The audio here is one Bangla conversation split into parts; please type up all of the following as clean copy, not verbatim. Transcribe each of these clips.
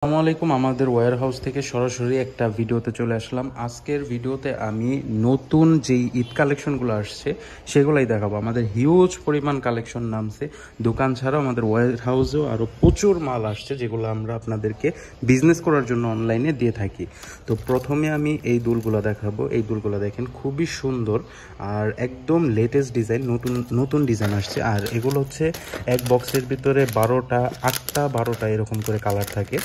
আসসালামু আলাইকুম। আমাদের ওয়্যার হাউস থেকে সরাসরি একটা ভিডিওতে চলে আসলাম। আজকের ভিডিওতে আমি নতুন যেই ঈদ কালেকশনগুলো আসছে সেগুলাই দেখাবো। আমাদের হিউজ পরিমাণ কালেকশন নামছে। দোকান ছাড়াও আমাদের ওয়্যার হাউসেও আরও প্রচুর মাল আসছে, যেগুলো আমরা আপনাদেরকে বিজনেস করার জন্য অনলাইনে দিয়ে থাকি। তো প্রথমে আমি এই দুলগুলো দেখাবো। এই দুলগুলো দেখেন, খুবই সুন্দর আর একদম লেটেস্ট ডিজাইন, নতুন ডিজাইন আসছে। আর এগুলো হচ্ছে এক বক্সের ভিতরে 8টা 12টা এরকম করে কালার থাকে।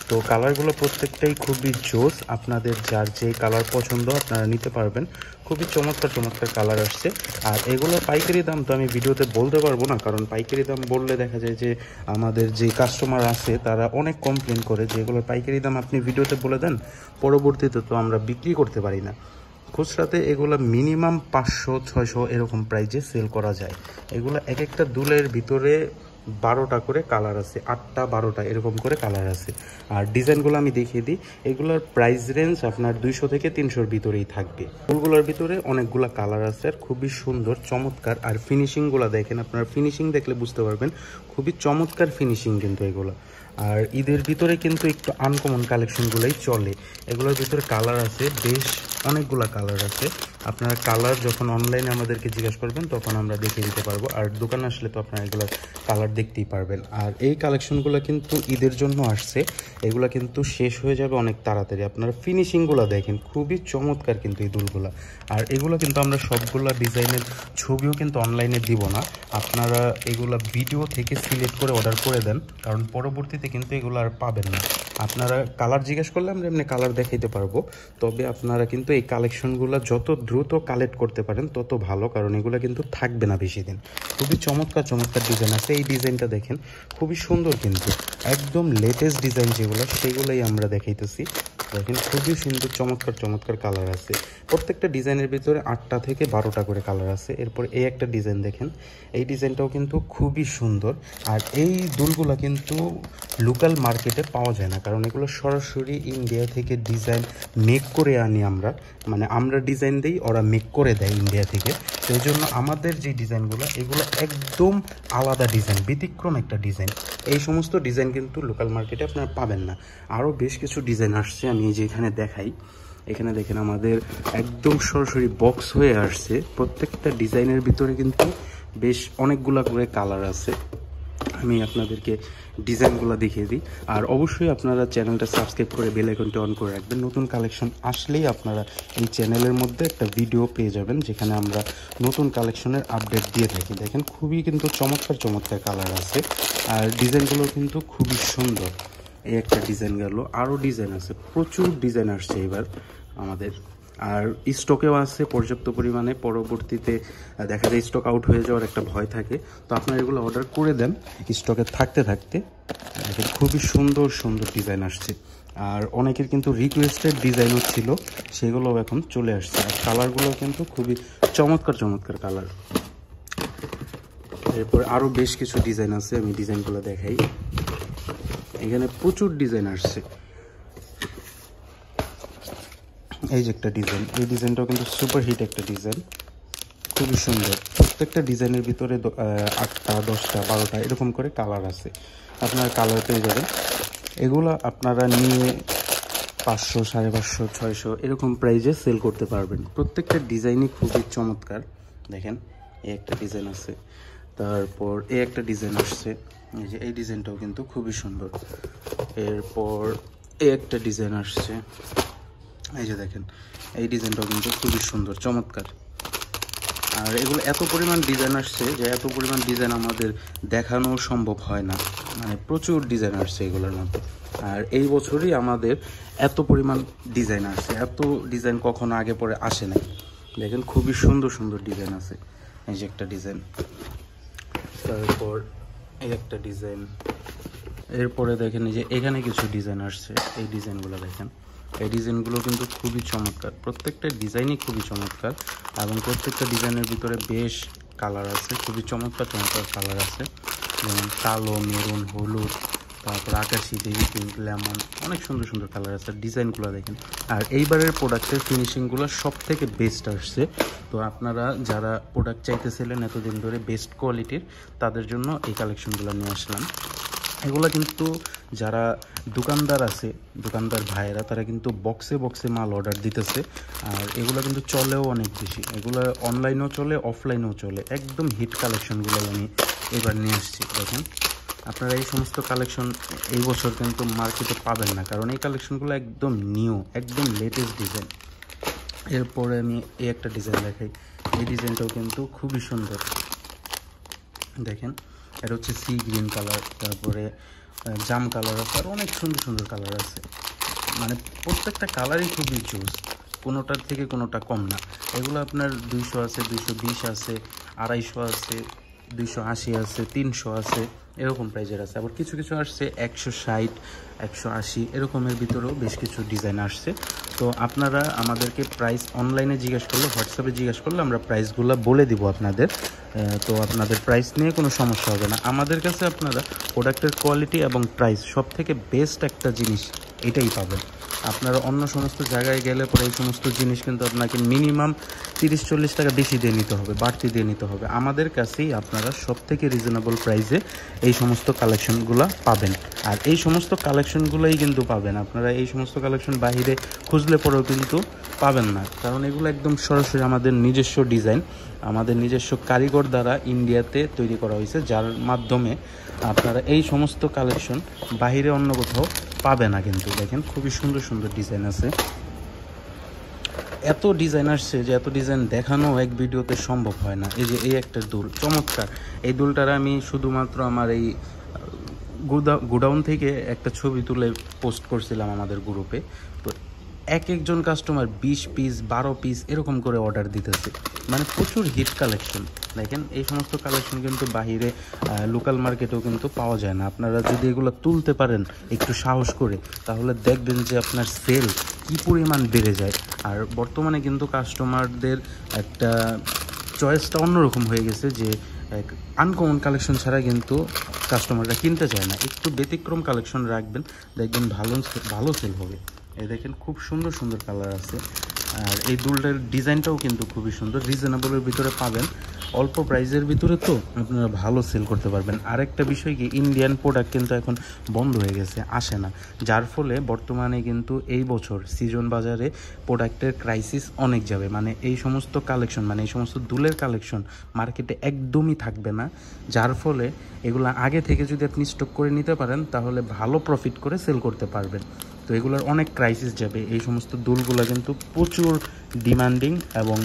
তো কালারগুলো প্রত্যেকটাই খুবই জোস। আপনাদের যার যে কালার পছন্দ আপনারা নিতে পারবেন। খুবই চমৎকার চমৎকার কালার আসছে। আর এগুলোর পাইকারি দাম তো আমি ভিডিওতে বলতে পারবো না, কারণ পাইকারি দাম বললে দেখা যায় যে আমাদের যে কাস্টমার আছে তারা অনেক কমপ্লেন করে যে এগুলোর পাইকারি দাম আপনি ভিডিওতে বলে দেন, পরবর্তীতে তো আমরা বিক্রি করতে পারি না। খুচরাতে এগুলো মিনিমাম 500-600 এরকম প্রাইজে সেল করা যায়। এগুলো এক একটা দুলের ভিতরে 12টা করে কালার আছে, 8টা 12টা এরকম করে কালার আছে। আর ডিজাইনগুলো আমি দেখিয়ে দিই। এগুলোর প্রাইস রেঞ্জ আপনার 200 থেকে 300-র ভিতরেই থাকবে। ফুলগুলোর ভিতরে অনেকগুলো কালার আছে আর খুবই সুন্দর চমৎকার। আর ফিনিশিংগুলো দেখেন, আপনার ফিনিশিং দেখলে বুঝতে পারবেন খুবই চমৎকার ফিনিশিং কিন্তু এগুলো। আর ঈদের ভিতরে কিন্তু একটু আনকমন কালেকশনগুলোই চলে। এগুলোর ভিতরে কালার আছে, বেশ অনেকগুলো কালার আছে। আপনারা কালার যখন অনলাইনে আমাদেরকে জিজ্ঞাসা করবেন তখন আমরা দেখিয়ে দিতে পারবো। আর দোকানে আসলে তো আপনারা এগুলো কালার দেখতেই পারবেন। আর এই কালেকশনগুলো কিন্তু ঈদের জন্য আসছে, এগুলো কিন্তু শেষ হয়ে যাবে অনেক তাড়াতাড়ি। আপনারা ফিনিশিংগুলো দেখেন, খুবই চমৎকার কিন্তু এই দুলগুলো। আর এগুলো কিন্তু আমরা সবগুলো ডিজাইনের ছবিও কিন্তু অনলাইনে দিব না, আপনারা এগুলো ভিডিও থেকে সিলেক্ট করে অর্ডার করে দেন, কারণ পরবর্তীতে কিন্তু এগুলো আর পাবেন না। আপনারা কালার জিজ্ঞেস করলে আমরা এমনি কালার দেখাইতে পারবো, তবে আপনারা কিন্তু এই কালেকশনগুলো যত দ্রুত কালেক্ট করতে পারেন তত ভালো, কারণ এগুলো কিন্তু থাকবে না বেশি দিন। খুবই চমৎকার চমৎকার ডিজাইন আছে। এই ডিজাইনটা দেখেন, খুবই সুন্দর কিন্তু একদম লেটেস্ট ডিজাইন যেগুলো সেগুলোই আমরা দেখাইতেছি। দেখেন খুবই সুন্দর চমৎকার চমৎকার কালার আছে। প্রত্যেকটা ডিজাইনের ভিতরে 8টা থেকে 12টা করে কালার আছে। এরপর এই একটা ডিজাইন দেখেন, এই ডিজাইনটাও কিন্তু খুবই সুন্দর। আর এই দুলগুলো কিন্তু লোকাল মার্কেটে পাওয়া যায় না, কারণ এগুলো সরাসরি ইন্ডিয়া থেকে ডিজাইন মেক করে আনি আমরা, মানে আমরা ডিজাইন দিই, ওরা মেক করে দেয় ইন্ডিয়া থেকে। তো এই জন্য আমাদের যে ডিজাইনগুলো এগুলো একদম আলাদা ডিজাইন, ব্যতিক্রম একটা ডিজাইন। এই সমস্ত ডিজাইন কিন্তু লোকাল মার্কেটে আপনারা পাবেন না। আরও বেশ কিছু ডিজাইন আসছে, আমি এই যে এখানে দেখাই। এখানে দেখেন আমাদের একদম সরাসরি বক্স হয়ে আসছে। প্রত্যেকটা ডিজাইনের ভিতরে কিন্তু বেশ অনেকগুলা করে কালার আছে। আমি আপনাদেরকে ডিজাইনগুলো দেখিয়ে দিই। আর অবশ্যই আপনারা চ্যানেলটা সাবস্ক্রাইব করে বেল আইকনটি অন করে রাখবেন। নতুন কালেকশন আসলেই আপনারা এই চ্যানেলের মধ্যে একটা ভিডিও পেয়ে যাবেন, যেখানে আমরা নতুন কালেকশনের আপডেট দিয়ে থাকি। দেখেন খুবই কিন্তু চমৎকার চমৎকার কালার আছে, আর ডিজাইনগুলো কিন্তু খুবই সুন্দর। এই একটা ডিজাইন গেল, আরও ডিজাইন আছে, প্রচুর ডিজাইন আসছে এবার আমাদের। আর স্টকেও আছে পর্যাপ্ত পরিমাণে, পরবর্তীতে দেখা যায় স্টক আউট হয়ে যাওয়ার একটা ভয় থাকে। তো আপনারা এগুলো অর্ডার করে দেন স্টকে থাকতে থাকতে। দেখেন খুবই সুন্দর সুন্দর ডিজাইন আসছে। আর অনেকের কিন্তু রিকোয়েস্টেড ডিজাইনও ছিল, সেগুলোও এখন চলে আসছে। আর কালারগুলো কিন্তু খুবই চমৎকার চমৎকার কালার। এরপর আরও বেশ কিছু ডিজাইন আছে, আমি ডিজাইনগুলো দেখাই। এখানে প্রচুর ডিজাইন আসছে। এই যে একটা ডিজাইন, এই ডিজাইনটাও কিন্তু সুপার হিট একটা ডিজাইন, খুবই সুন্দর। প্রত্যেকটা ডিজাইনের ভিতরে 8টা 10টা 12টা এরকম করে কালার আছে, আপনারা কালার পেয়ে যাবেন। এগুলো আপনারা নিয়ে 500, 550, 600 এরকম প্রাইজে সেল করতে পারবেন। প্রত্যেকটা ডিজাইনই খুবই চমৎকার। দেখেন এই একটা ডিজাইন আছে, তারপর এই একটা ডিজাইন আসছে, এই যে এই ডিজাইনটাও কিন্তু খুবই সুন্দর। এরপর এই একটা ডিজাইন আসছে, এই যে দেখেন এই ডিজাইনটাও কিন্তু খুবই সুন্দর চমৎকার। আর এগুলো এত পরিমাণ ডিজাইন আসছে যে এত পরিমাণ ডিজাইন আমাদের দেখানো সম্ভব হয় না, মানে প্রচুর ডিজাইন আসছে এগুলোর মধ্যে। আর এই বছরই আমাদের এত পরিমাণ ডিজাইন আসছে, এত ডিজাইন কখনো আগে পরে আসে নাই। দেখেন খুবই সুন্দর সুন্দর ডিজাইন আছে। এই যে একটা ডিজাইন, তারপর এই একটা ডিজাইন। এরপরে দেখেন এই যে এখানে কিছু ডিজাইন আসছে, এই ডিজাইনগুলো দেখেন। এই ডিজাইনগুলো কিন্তু খুবই চমৎকার, প্রত্যেকটা ডিজাইনই খুবই চমৎকার। এবং প্রত্যেকটা ডিজাইনের ভিতরে বেশ কালার আছে, খুবই চমৎকার চমৎকার কালার আছে, যেমন কালো, মেরুন, হলুদ, তারপর আকাশি, বেবি পিঙ্ক, লেমন, অনেক সুন্দর সুন্দর কালার আছে। ডিজাইনগুলো দেখেন। আর এইবারের প্রোডাক্টের ফিনিশিংগুলো সব থেকে বেস্ট আসছে। তো আপনারা যারা প্রোডাক্ট চাইতেছিলেন এতদিন ধরে বেস্ট কোয়ালিটির, তাদের জন্য এই কালেকশনগুলো নিয়ে আসলাম। এগুলো কিন্তু যারা দোকানদার আছে, দোকানদার ভাইয়েরা, তারা কিন্তু বক্সে বক্সে মাল অর্ডার দিতেছে। আর এগুলো কিন্তু চলেও অনেক বেশি, এগুলো অনলাইনেও চলে, অফলাইনেও চলে। একদম হিট কালেকশনগুলো আমি এবার নিয়ে আসছি। দেখেন আপনারা এই সমস্ত কালেকশন এই বছর কিন্তু মার্কেটে পাবেন না, কারণ এই কালেকশনগুলো একদম নিউ, একদম লেটেস্ট ডিজাইন। এরপরে আমি এই একটা ডিজাইন দেখাই। এই ডিজাইনটাও কিন্তু খুবই সুন্দর। দেখেন এটা হচ্ছে সি গ্রিন কালার, তারপরে জাম কালার আছে, আর অনেক সুন্দর সুন্দর কালার আছে। মানে প্রত্যেকটা কালারই খুবই জোস, কোনোটার থেকে কোনোটা কম না। এগুলো আপনার 200 আছে, 220 আছে, 250 আছে, 280 আছে, 300 আছে, এরকম প্রাইজের আছে। আবার কিছু কিছু আসছে 160, 180 এরকমের ভিতরেও বেশ কিছু ডিজাইন আসছে। তো আপনারা আমাদেরকে প্রাইস অনলাইনে জিজ্ঞেস করলে, হোয়াটসঅ্যাপে জিজ্ঞেস করলে আমরা প্রাইসগুলো বলে দিব আপনাদের। তো আপনাদের প্রাইস নিয়ে কোনো সমস্যা হবে না। আমাদের কাছে আপনারা প্রোডাক্টের কোয়ালিটি এবং প্রাইস সব থেকে বেস্ট একটা জিনিস এটাই পাবেন। আপনারা অন্য সমস্ত জায়গায় গেলে পরে এই সমস্ত জিনিস কিন্তু আপনাকে মিনিমাম 30-40 টাকা বেশি দিয়ে নিতে হবে, বাড়তি দিয়ে নিতে হবে। আমাদের কাছেই আপনারা সব থেকে রিজনেবল প্রাইসে এই সমস্ত কালেকশনগুলো পাবেন। আর এই সমস্ত কালেকশনগুলোই কিন্তু পাবেন আপনারা, এই সমস্ত কালেকশন বাহিরে খুঁজলে পরেও কিন্তু পাবেন না, কারণ এগুলো একদম সরাসরি আমাদের নিজস্ব ডিজাইন, আমাদের নিজস্ব কারিগর দ্বারা ইন্ডিয়াতে তৈরি করা হয়েছে, যার মাধ্যমে আপনারা এই সমস্ত কালেকশন বাহিরে অন্য কোথাও পাবে না। কিন্তু দেখেন খুবই সুন্দর সুন্দর ডিজাইন আছে, এত ডিজাইন আসছে যে এত ডিজাইন দেখানো এক ভিডিওতে সম্ভব হয় না। এই যে এই একটা দুল চমৎকার, এই দুলটার আমি শুধুমাত্র আমার এই গোডাউন থেকে একটা ছবি তুলে পোস্ট করছিলাম আমাদের গ্রুপে। তো এক একজন কাস্টমার 20 পিস 12 পিস এরকম করে অর্ডার দিতেছে, মানে প্রচুর হিট কালেকশন। দেখেন এই সমস্ত কালেকশন কিন্তু বাহিরে লোকাল মার্কেটেও কিন্তু পাওয়া যায় না। আপনারা যদি এগুলো তুলতে পারেন একটু সাহস করে, তাহলে দেখবেন যে আপনার সেল কী পরিমাণ বেড়ে যায়। আর বর্তমানে কিন্তু কাস্টমারদের একটা চয়েসটা অন্যরকম হয়ে গেছে, যে আনকমন কালেকশন ছাড়া কিন্তু কাস্টমাররা কিনতে চায় না। একটু ব্যতিক্রম কালেকশন রাখবেন, দেখবেন ভালো সেল হবে। এই দেখেন খুব সুন্দর সুন্দর কালার আছে। আর এই দুলটার ডিজাইনটাও কিন্তু খুবই সুন্দর, রিজনেবলের ভিতরে পাবেন, অল্প প্রাইসের ভিতরে, তো আপনারা ভালো সেল করতে পারবেন। আরেকটা বিষয় কি, ইন্ডিয়ান প্রোডাক্ট কিন্তু এখন বন্ধ হয়ে গেছে, আসে না, যার ফলে বর্তমানে কিন্তু এই বছর সিজন বাজারে প্রোডাক্টের ক্রাইসিস অনেক যাবে। মানে এই সমস্ত কালেকশন, মানে এই সমস্ত দুলের কালেকশন মার্কেটে একদমই থাকবে না, যার ফলে এগুলো আগে থেকে যদি আপনি স্টক করে নিতে পারেন তাহলে ভালো প্রফিট করে সেল করতে পারবেন। তো এগুলোর অনেক ক্রাইসিস যাবে। এই সমস্ত দুলগুলো কিন্তু প্রচুর ডিমান্ডিং এবং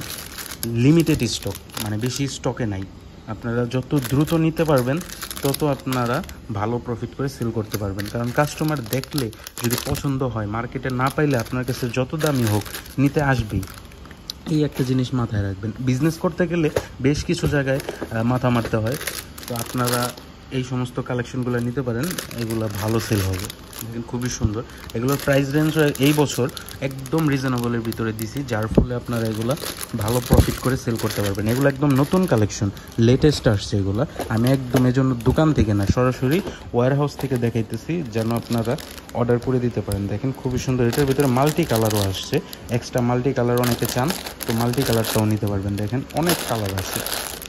লিমিটেড স্টক, মানে বেশি স্টকে নাই। আপনারা যত দ্রুত নিতে পারবেন তত আপনারা ভালো প্রফিট করে সেল করতে পারবেন, কারণ কাস্টমার দেখলে যদি পছন্দ হয়, মার্কেটে না পাইলে আপনার কাছে যত দামি হোক নিতে আসবেই। এই একটা জিনিস মাথায় রাখবেন, বিজনেস করতে গেলে বেশ কিছু জায়গায় মাথা মারতে হয়। তো আপনারা এই সমস্ত কালেকশনগুলো নিতে পারেন, এগুলো ভালো সেল হবে। খুবই সুন্দর, এগুলোর প্রাইস রেঞ্জ এই বছর একদম রিজনেবলের ভিতরে দিছি, যার ফলে আপনারা এগুলো ভালো প্রফিট করে সেল করতে পারবেন। এগুলো একদম নতুন কালেকশন, লেটেস্ট আসছে এগুলো। আমি একদম এজন্য দোকান থেকে না, সরাসরি ওয়্যার হাউস থেকে দেখাইতেছি, যেন আপনারা অর্ডার করে দিতে পারেন। দেখেন খুবই সুন্দর, এটার ভিতরে মাল্টি কালারও আসছে, এক্সট্রা মাল্টি কালার অনেকে চান, তো মাল্টি কালারটাও নিতে পারবেন। দেখেন অনেক কালার আছে,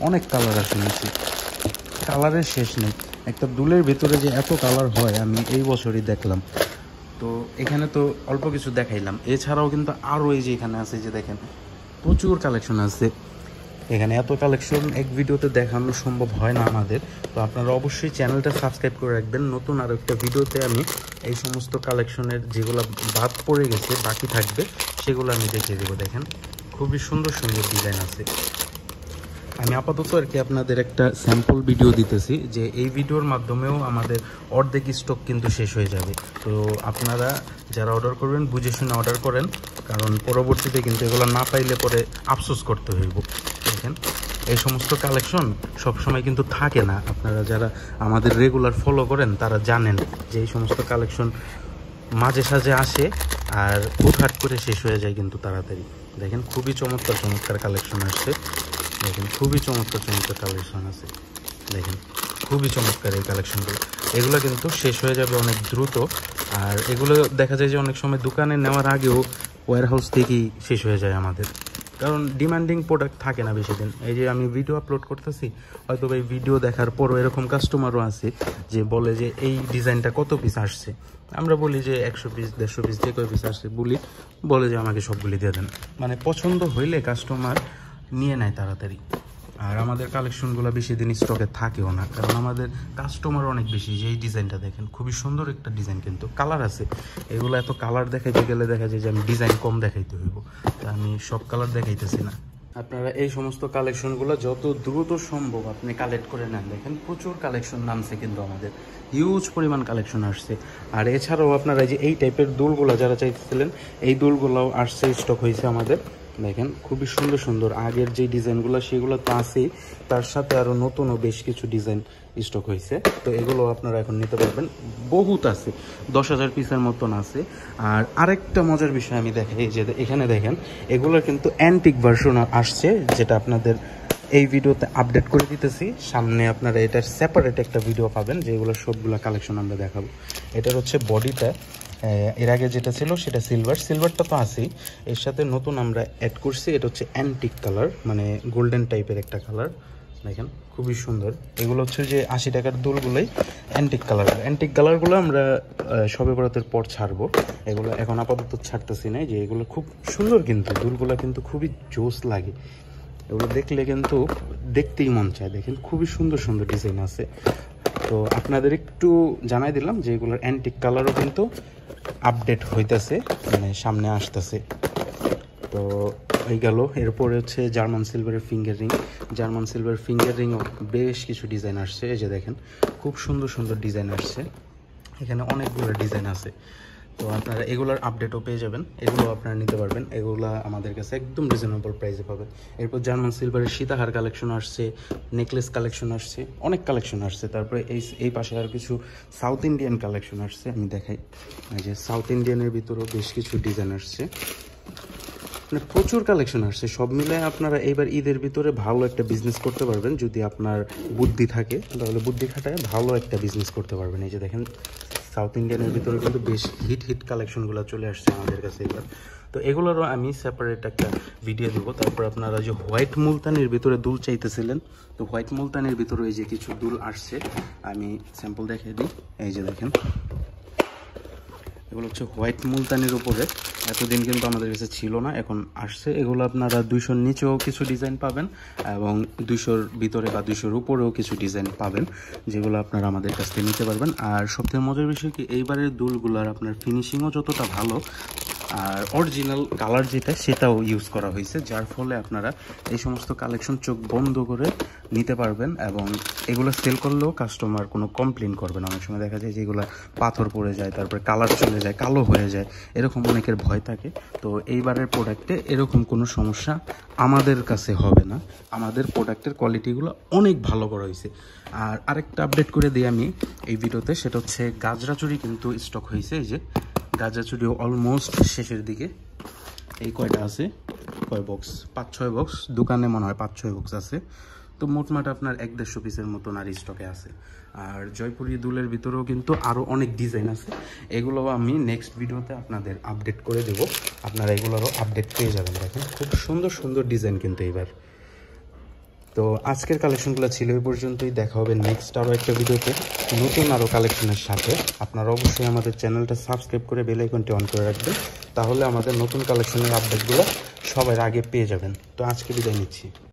অনেক কালার আছে নিচে, কালারের শেষ নেই। একটা দুলের ভেতরে যে এত কালার হয় আমি এই বছরই দেখলাম। তো এখানে তো অল্প কিছু দেখাইলাম, এছাড়াও কিন্তু আরও এই যে এখানে আছে, যে দেখেন প্রচুর কালেকশন আছে এখানে। এত কালেকশন এক ভিডিওতে দেখানো সম্ভব হয় না আমাদের। তো আপনারা অবশ্যই চ্যানেলটা সাবস্ক্রাইব করে রাখবেন, নতুন আরও একটা ভিডিওতে আমি এই সমস্ত কালেকশনের যেগুলো বাদ পড়ে গেছে বাকি থাকবে সেগুলো আমি দেখিয়ে দেবো। দেখেন খুবই সুন্দর সুন্দর ডিজাইন আছে। আমি আপাতত আর কি আপনাদের একটা স্যাম্পল ভিডিও দিতেছি, যে এই ভিডিওর মাধ্যমেও আমাদের অর্ধেক স্টক কিন্তু শেষ হয়ে যাবে। তো আপনারা যারা অর্ডার করবেন বুঝে শুনে অর্ডার করেন, কারণ পরবর্তীতে কিন্তু এগুলো না পাইলে পরে আফসোস করতে হইব। দেখেন এই সমস্ত কালেকশন সবসময় কিন্তু থাকে না, আপনারা যারা আমাদের রেগুলার ফলো করেন তারা জানেন যে এই সমস্ত কালেকশন মাঝে সাঝে আসে আর হুটহাট করে শেষ হয়ে যায় কিন্তু তাড়াতাড়ি। দেখেন খুবই চমৎকার চমৎকার কালেকশন আসছে, দেখেন খুবই চমৎকার চমৎকার কালেকশন আছে। দেখেন খুবই চমৎকার এই কালেকশনগুলো, এগুলো কিন্তু শেষ হয়ে যাবে অনেক দ্রুত। আর এগুলো দেখা যায় যে অনেক সময় দোকানে নেওয়ার আগেও ওয়্যার হাউস থেকেই শেষ হয়ে যায় আমাদের। কারণ ডিমান্ডিং প্রোডাক্ট থাকে না বেশি দিন। এই যে আমি ভিডিও আপলোড করতেছি, হয়তো এই ভিডিও দেখার পরও এরকম কাস্টমারও আছে যে বলে যে এই ডিজাইনটা কত পিস আসছে। আমরা বলি যে 100 পিস 150 পিস যে কয় পিস আসছে বলে যে আমাকে সবগুলি দিয়ে দেন। মানে পছন্দ হইলে কাস্টমার নিয়ে নেয় তাড়াতাড়ি। আর আমাদের কালেকশনগুলো বেশি দিন স্টকে থাকেও না, কারণ আমাদের কাস্টমার অনেক বেশি। যে এই ডিজাইনটা দেখেন, খুবই সুন্দর একটা ডিজাইন, কিন্তু কালার আছে। এগুলো এত কালার দেখাইতে গেলে দেখা যায় যে আমি ডিজাইন কম দেখাইতে হইব, তা আমি সব কালার দেখাইতেছি না। আপনারা এই সমস্ত কালেকশনগুলো যত দ্রুত সম্ভব আপনি কালেক্ট করে নেন। দেখেন প্রচুর কালেকশন নামছে, কিন্তু আমাদের হিউজ পরিমাণ কালেকশন আসছে। আর এছাড়াও আপনারা যে এই টাইপের দুলগুলো যারা চাইতেছিলেন, এই দুলগুলোও আসছে, স্টক হয়েছে আমাদের। দেখেন খুবই সুন্দর সুন্দর আগের যে ডিজাইনগুলো সেগুলো তো আছেই, তার সাথে আরও নতুনও বেশ কিছু ডিজাইন স্টক হয়েছে। তো এগুলো আপনারা এখন নিতে পারবেন, বহুত আছে, 10,000 পিসের মতন আছে। আর আরেকটা মজার বিষয় আমি দেখাই, যে এখানে দেখেন এগুলোর কিন্তু অ্যান্টিক ভার্সন আসছে, যেটা আপনাদের এই ভিডিওতে আপডেট করে দিতেছি। সামনে আপনারা এটার সেপারেট একটা ভিডিও পাবেন, যেগুলো সবগুলো কালেকশন আমরা দেখাবো। এটার হচ্ছে বডিটা, এর আগে যেটা ছিল সেটা সিলভারটা তো আছেই, এর সাথে নতুন আমরা অ্যাড করছি, এটা হচ্ছে অ্যান্টিক কালার, মানে গোল্ডেন টাইপের একটা কালার। দেখেন খুবই সুন্দর। এগুলো হচ্ছে যে 80 টাকার দুলগুলোই অ্যান্টিক কালারগুলো আমরা শবে বরাতের পর ছাড়বো। এগুলো এখন আপাতত ছাড়তেছি না, যে এগুলো খুব সুন্দর, কিন্তু দুলগুলো কিন্তু খুবই জোস লাগে। এগুলো দেখলে কিন্তু দেখতেই মন চায়। দেখেন খুবই সুন্দর সুন্দর ডিজাইন আছে। তো আপনাদের একটু জানাই দিলাম যে এগুলোর অ্যান্টিক কালারও কিন্তু আপডেট হইতেছে, মানে সামনে আসতেছে। তো এই গেল। এরপরে হচ্ছে জার্মান সিলভারের ফিঙ্গার রিংও বেশ কিছু ডিজাইন আসছে। এই যে দেখেন খুব সুন্দর সুন্দর ডিজাইন আসছে, এখানে অনেকগুলো ডিজাইন আছে। তো আপনারা এগুলোর আপডেটও পেয়ে যাবেন, এগুলো আপনারা নিতে পারবেন। এগুলো আমাদের কাছে একদম রিজনেবল প্রাইসে পাবেন। এরপর জার্মান সিলভারের সীতাহার কালেকশন আসছে, নেকলেস কালেকশন আসছে, অনেক কালেকশন আসছে। তারপরে এই পাশে আর কিছু সাউথ ইন্ডিয়ান কালেকশন আসছে, আমি দেখাই। এই যে সাউথ ইন্ডিয়ানের ভিতরেও বেশ কিছু ডিজাইন আসছে, মানে প্রচুর কালেকশন আসছে। সব মিলে আপনারা এইবার ঈদের ভিতরে ভালো একটা বিজনেস করতে পারবেন, যদি আপনার বুদ্ধি থাকে, তাহলে বুদ্ধি খাটায় ভালো একটা বিজনেস করতে পারবেন। এই যে দেখেন সাউথ ইন্ডিয়ানের ভিতরে কিন্তু বেশ হিট কালেকশনগুলো চলে আসছে আমাদের কাছে এবার। তো এগুলোরও আমি সেপারেট একটা ভিডিও দেবো। তারপর আপনারা যে হোয়াইট মুলতানির ভিতরে দুল চাইতেছিলেন, তো হোয়াইট মুলতানির ভিতরে এই যে কিছু দুল আসছে, আমি স্যাম্পল দেখিয়ে দিই। এই যে দেখেন এগুলো হচ্ছে হোয়াইট মুলতানির উপরে, এতদিন কিন্তু আমাদের কাছে ছিল না, এখন আসছে। এগুলো আপনারা 200-র নিচেও কিছু ডিজাইন পাবেন, এবং 200-র ভিতরে বা 200-র উপরেও কিছু ডিজাইন পাবেন, যেগুলো আপনারা আমাদের কাছ থেকে নিতে পারবেন। আর সবথেকে মজার বিষয় কি, এইবারের দুলগুলার আপনার ফিনিশিংও যতটা ভালো, আর অরিজিনাল কালার যেটা সেটাও ইউজ করা হয়েছে, যার ফলে আপনারা এই সমস্ত কালেকশন চোখ বন্ধ করে নিতে পারবেন। এবং এগুলো সেল করলেও কাস্টমার কোনো কমপ্লেন করবে না। অনেক সময় দেখা যায় যে এগুলো পাথর পড়ে যায়, তারপরে কালার চলে যায়, কালো হয়ে যায়, এরকম অনেকের ভয় থাকে। তো এইবারের প্রোডাক্টে এরকম কোনো সমস্যা আমাদের কাছে হবে না। আমাদের প্রোডাক্টের কোয়ালিটিগুলো অনেক ভালো করা হয়েছে। আর আরেকটা আপডেট করে দিই আমি এই ভিডিওতে, সেটা হচ্ছে গাজরা চুড়ি কিন্তু স্টক হয়েছে। এই যে গাজরা চুড়িও অলমোস্ট শেষের দিকে। এই কয়টা আছে, কয় বক্স, 5-6 বক্স, দোকানে মনে হয় 5-6 বক্স আছে। তো মোটমাট আপনার 1-150 পিসের মতন আর স্টকে আছে। আর জয়পুরি দুলের ভিতরেও কিন্তু আরও অনেক ডিজাইন আছে, এগুলোও আমি নেক্সট ভিডিওতে আপনাদের আপডেট করে দেব। আপনারা এগুলোরও আপডেট পেয়ে যাবেন। দেখেন খুব সুন্দর সুন্দর ডিজাইন কিন্তু এইবার। তো আজকের কালেকশনগুলো ছিল এই পর্যন্তই। দেখা হবে নেক্সট আরও একটা ভিডিওতে নতুন আরও কালেকশনের সাথে। আপনারা অবশ্যই আমাদের চ্যানেলটা সাবস্ক্রাইব করে বেল আইকনটি অন করে রাখবেন, তাহলে আমাদের নতুন কালেকশনের আপডেটগুলো সবার আগে পেয়ে যাবেন। তো আজকে বিদায় নিচ্ছি।